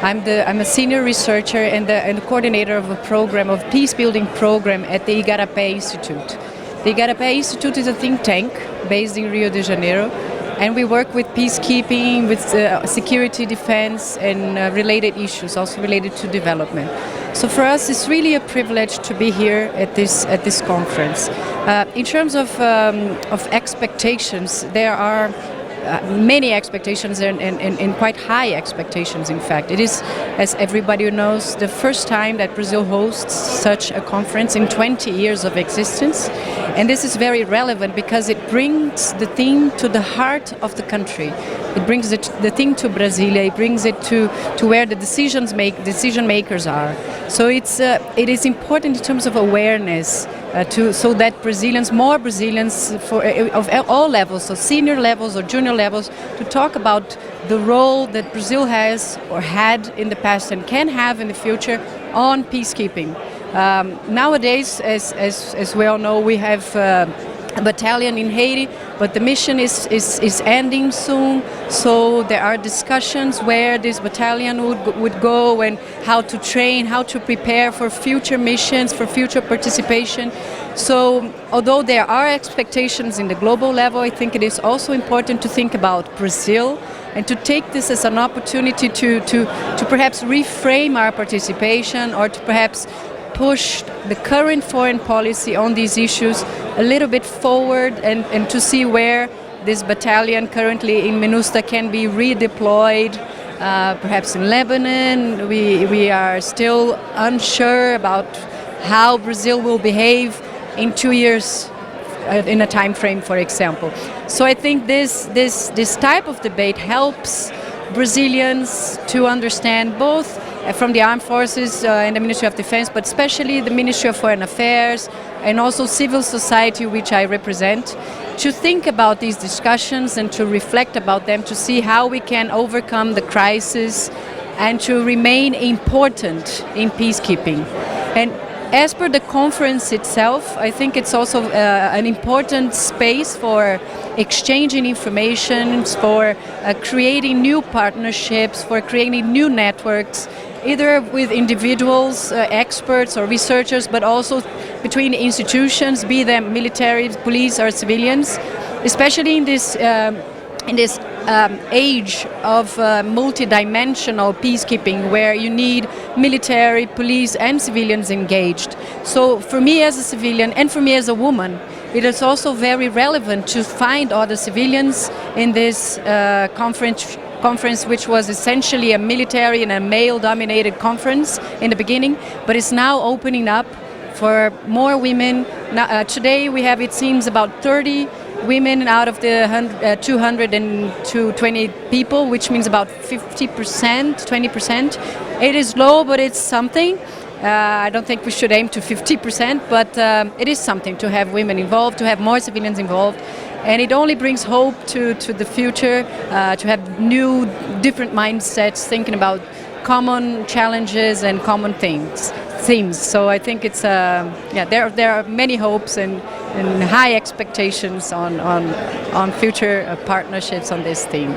I'm a senior researcher and the coordinator of a program, of peace-building program at the Igarapé Institute. The Igarapé Institute is a think tank based in Rio de Janeiro, and we work with peacekeeping, with security, defense, and related issues, also related to development. So for us, it's really a privilege to be here at this conference. In terms of expectations, there are many expectations and quite high expectations, in fact. It is, as everybody knows, the first time that Brazil hosts such a conference in 20 years of existence. And this is very relevant because it brings the thing to the heart of the country. It brings the thing to Brasilia, it brings it to where the decision makers are. So it is important in terms of awareness so that more Brazilians of all levels, so senior levels or junior levels, to talk about the role that Brazil has or had in the past and can have in the future on peacekeeping. Nowadays, as we all know, we have a battalion in Haiti, but the mission is ending soon, so there are discussions where this battalion would go and how to train, how to prepare for future missions, for future participation. So although there are expectations in the global level, I think it is also important to think about Brazil and to take this as an opportunity to perhaps reframe our participation, or to perhaps push the current foreign policy on these issues a little bit forward, and to see where this battalion currently in MINUSTAH can be redeployed. Perhaps in Lebanon, we are still unsure about how Brazil will behave in 2 years in a time frame, for example. So I think this type of debate helps Brazilians to understand, both from the armed forces and the Ministry of Defense, but especially the Ministry of Foreign Affairs and also civil society, which I represent, to think about these discussions and to reflect about them, to see how we can overcome the crisis and to remain important in peacekeeping. And as per the conference itself, I think it's also an important space for exchanging information, for creating new partnerships, for creating new networks, either with individuals, experts or researchers, but also between institutions, be them military, police or civilians, especially in this age of multidimensional peacekeeping, where you need military, police and civilians engaged. So for me as a civilian and for me as a woman, it is also very relevant to find other civilians in this conference, which was essentially a military and a male-dominated conference in the beginning, but is now opening up for more women. Now, today we have, it seems, about 30 women out of the 220 people, which means about 50%, 20%. It is low, but it's something. I don't think we should aim to 50%, but it is something to have women involved, to have more civilians involved. And it only brings hope to the future, to have new, different mindsets, thinking about common challenges and common themes. So I think it's there are many hopes and high expectations on future partnerships on this theme.